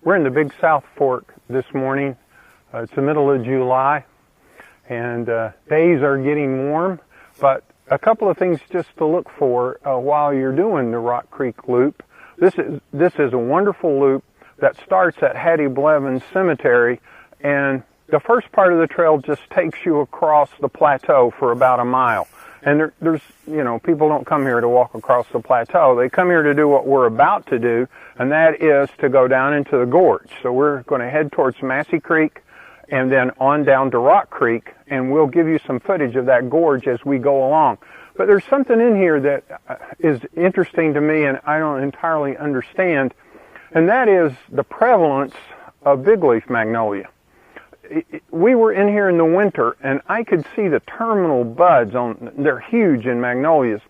We're in the Big South Fork this morning. It's the middle of July, and days are getting warm, but a couple of things just to look for while you're doing the Rock Creek Loop. This is a wonderful loop that starts at Hattie Blevins Cemetery, and the first part of the trail just takes you across the plateau for about a mile. And there's, people don't come here to walk across the plateau. They come here to do what we're about to do, and that is to go down into the gorge. So we're going to head towards Massey Creek and then on down to Rock Creek, and we'll give you some footage of that gorge as we go along. But there's something in here that is interesting to me and I don't entirely understand, and that is the prevalence of bigleaf magnolia. We were in here in the winter, and I could see the terminal buds they're huge in magnolias,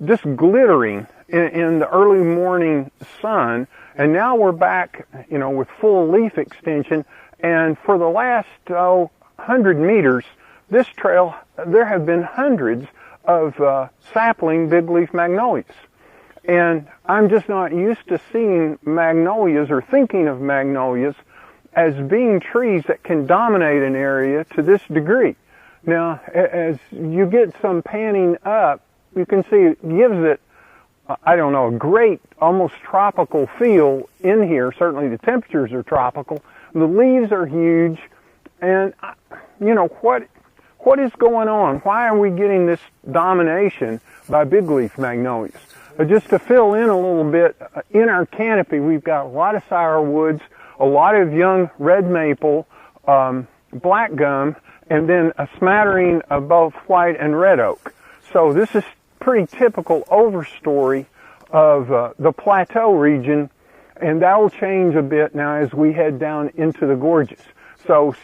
just glittering in the early morning sun. And now we're back, with full leaf extension. And for the last 100 meters, this trail, there have been hundreds of sapling bigleaf magnolias. And I'm just not used to seeing magnolias or thinking of magnolias as being trees that can dominate an area to this degree. Now, as you get some panning up, you can see it gives it, a great, almost tropical feel in here. Certainly the temperatures are tropical. The leaves are huge. And, what is going on? Why are we getting this domination by bigleaf magnolias? Just to fill in a little bit, in our canopy, we've got a lot of sourwoods, a lot of young red maple, black gum, and then a smattering of both white and red oak. So this is pretty typical overstory of the plateau region, and that will change a bit now as we head down into the gorges. So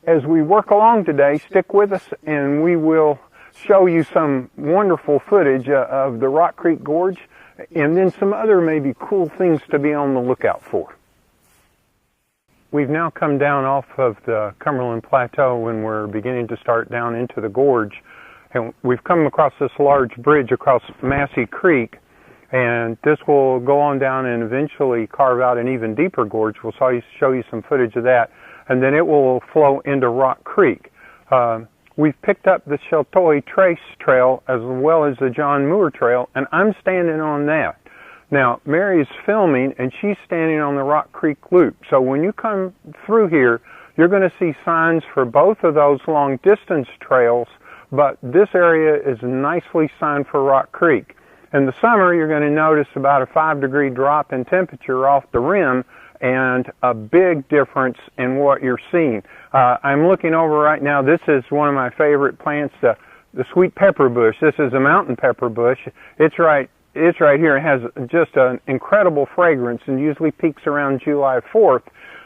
as we work along today, stick with us and we will show you some wonderful footage of the Rock Creek Gorge and then some other maybe cool things to be on the lookout for. We've now come down off of the Cumberland Plateau and we're beginning to start down into the gorge. And we've come across this large bridge across Massey Creek, and this will go on down and eventually carve out an even deeper gorge. We'll show you some footage of that, and then it will flow into Rock Creek. We've picked up the Sheltoy Trace Trail as well as the John Moore Trail, and I'm standing on that. Now, Mary is filming, and she's standing on the Rock Creek Loop. So when you come through here, you're going to see signs for both of those long-distance trails, but this area is nicely signed for Rock Creek. In the summer, you're going to notice about a 5-degree drop in temperature off the rim and a big difference in what you're seeing. I'm looking over right now. This is one of my favorite plants, the sweet pepper bush. This is a mountain pepper bush. It's right here. It has just an incredible fragrance and usually peaks around July 4th.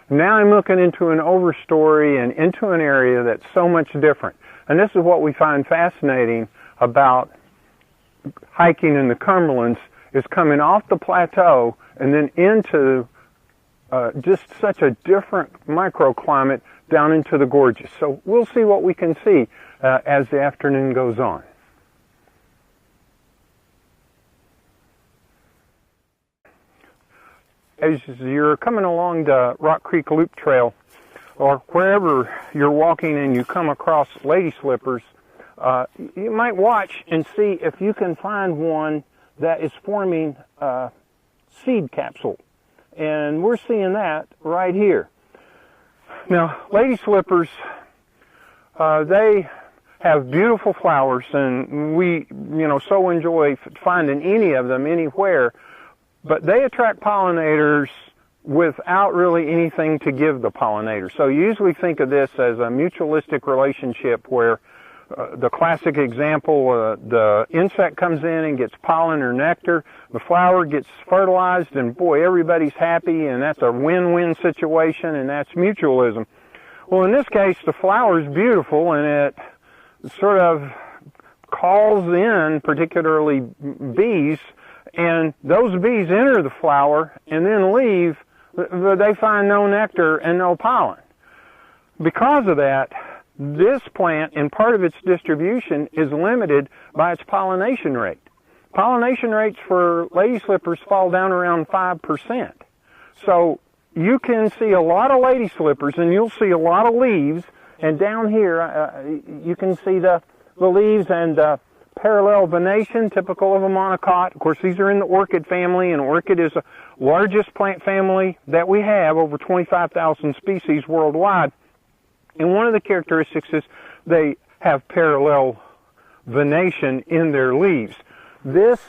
Now I'm looking into an overstory and into an area that's so much different. And this is what we find fascinating about hiking in the Cumberlands, is coming off the plateau and then into just such a different microclimate down into the gorges. So we'll see what we can see as the afternoon goes on. As you're coming along the Rock Creek Loop Trail, or wherever you're walking and you come across lady slippers, you might watch and see if you can find one that is forming a seed capsule. And we're seeing that right here. Now, lady slippers, they have beautiful flowers, and we, so enjoy finding any of them anywhere. But they attract pollinators without really anything to give the pollinator. So you usually think of this as a mutualistic relationship where the classic example, the insect comes in and gets pollen or nectar, the flower gets fertilized, and boy, everybody's happy, and that's a win-win situation, and that's mutualism. Well, in this case, the flower is beautiful, and it sort of calls in particularly bees, and those bees enter the flower and then leave, but they find no nectar and no pollen. Because of that, this plant, in part of its distribution, is limited by its pollination rate. Pollination rates for lady slippers fall down around 5%. So you can see a lot of lady slippers, and you'll see a lot of leaves. And down here, you can see the leaves and parallel venation, typical of a monocot. Of course, these are in the orchid family, and orchid is the largest plant family that we have, over 25,000 species worldwide. And one of the characteristics is they have parallel venation in their leaves. This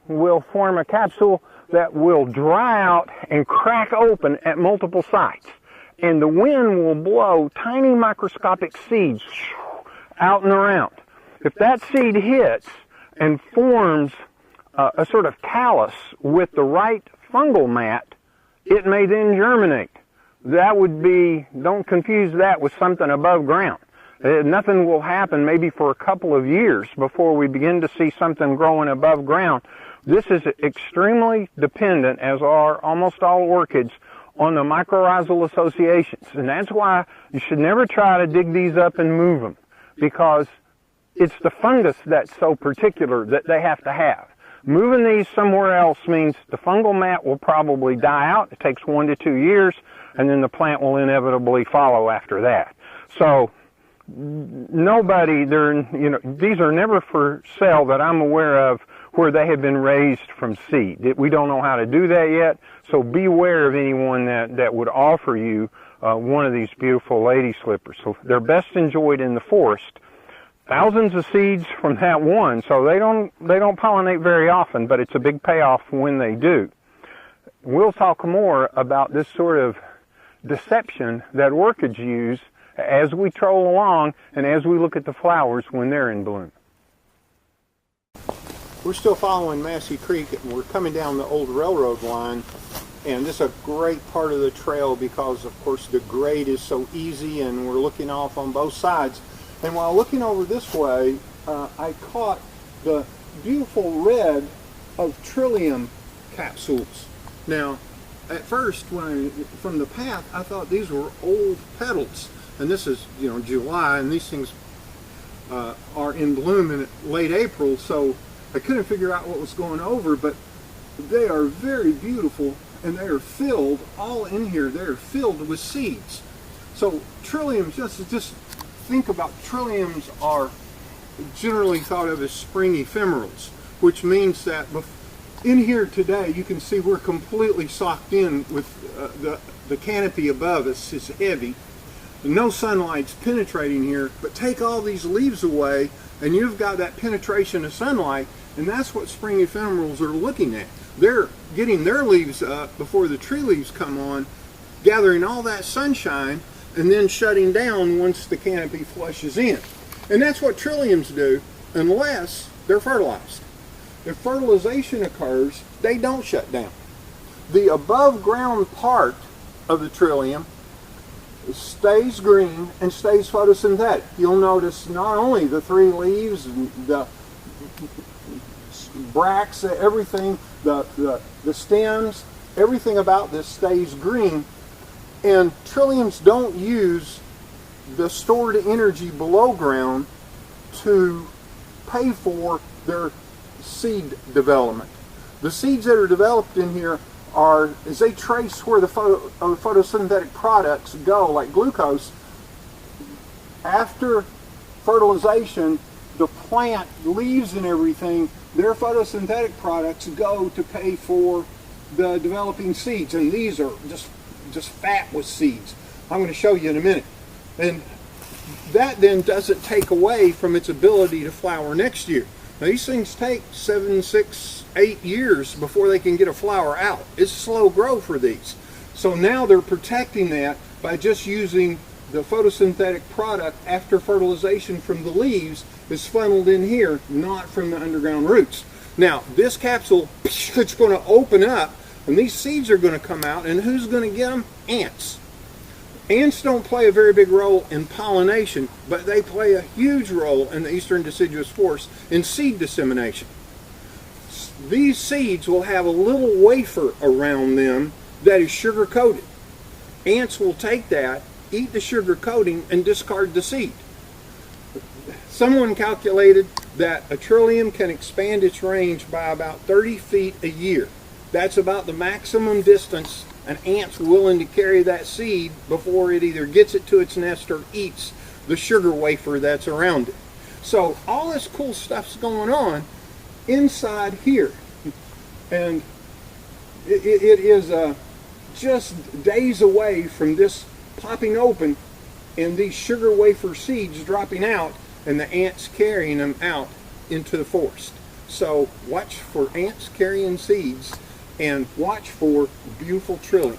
will form a capsule that will dry out and crack open at multiple sites. And the wind will blow tiny microscopic seeds out and around. If that seed hits and forms a sort of callus with the right fungal mat, it may then germinate. That would be, don't confuse that with something above ground. Nothing will happen maybe for a couple of years before we begin to see something growing above ground. This is extremely dependent, as are almost all orchids, on the mycorrhizal associations. And that's why you should never try to dig these up and move them, because it's the fungus that's so particular that they have to have. Moving these somewhere else means the fungal mat will probably die out. It takes 1 to 2 years, and then the plant will inevitably follow after that. So nobody, these are never for sale that I'm aware of where they have been raised from seed. We don't know how to do that yet, so beware of anyone that would offer you one of these beautiful lady slippers. So they're best enjoyed in the forest. Thousands of seeds from that one, so they don't pollinate very often, but it's a big payoff when they do. We'll talk more about this sort of deception that orchids use as we troll along and as we look at the flowers when they're in bloom. We're still following Massey Creek, and we're coming down the old railroad line, and this is a great part of the trail because, of course, the grade is so easy and we're looking off on both sides. And while looking over this way, I caught the beautiful red of trillium capsules. Now, at first, from the path, I thought these were old petals. And this is, July, and these things are in bloom in late April, so I couldn't figure out what was going over, but they are very beautiful, and they are filled, all in here, they are filled with seeds. So trilliums, just think about, trilliums are generally thought of as spring ephemerals, which means that in here today you can see we're completely socked in with the canopy above us is heavy. No sunlight's penetrating here, but take all these leaves away and you've got that penetration of sunlight, and that's what spring ephemerals are looking at. They're getting their leaves up before the tree leaves come on, gathering all that sunshine, and then shutting down once the canopy flushes in. And that's what trilliums do, unless they're fertilized. If fertilization occurs, they don't shut down. The above ground part of the trillium stays green and stays photosynthetic. You'll notice not only the 3 leaves, the bracts, everything, the stems, everything about this stays green. And trilliums don't use the stored energy below ground to pay for their seed development. The seeds that are developed in here are, as they trace where the photosynthetic products go, like glucose, after fertilization, the plant leaves and everything, their photosynthetic products go to pay for the developing seeds, and these are just fat with seeds. I'm going to show you in a minute. And that then doesn't take away from its ability to flower next year. Now, these things take 7, 6, 8 years before they can get a flower out. It's slow grow for these. So now they're protecting that by just using the photosynthetic product after fertilization from the leaves is funneled in here, not from the underground roots. Now, this capsule, it's going to open up, and these seeds are going to come out, and who's going to get them? Ants. Ants don't play a very big role in pollination, but they play a huge role in the eastern deciduous forest in seed dissemination. These seeds will have a little wafer around them that is sugar coated. Ants will take that, eat the sugar coating, and discard the seed. Someone calculated that a trillium can expand its range by about 30 feet a year. That's about the maximum distance an ant's willing to carry that seed before it either gets it to its nest or eats the sugar wafer that's around it. So all this cool stuff's going on inside here. And it is just days away from this popping open and these sugar wafer seeds dropping out and the ants carrying them out into the forest. So watch for ants carrying seeds and watch for beautiful trilling.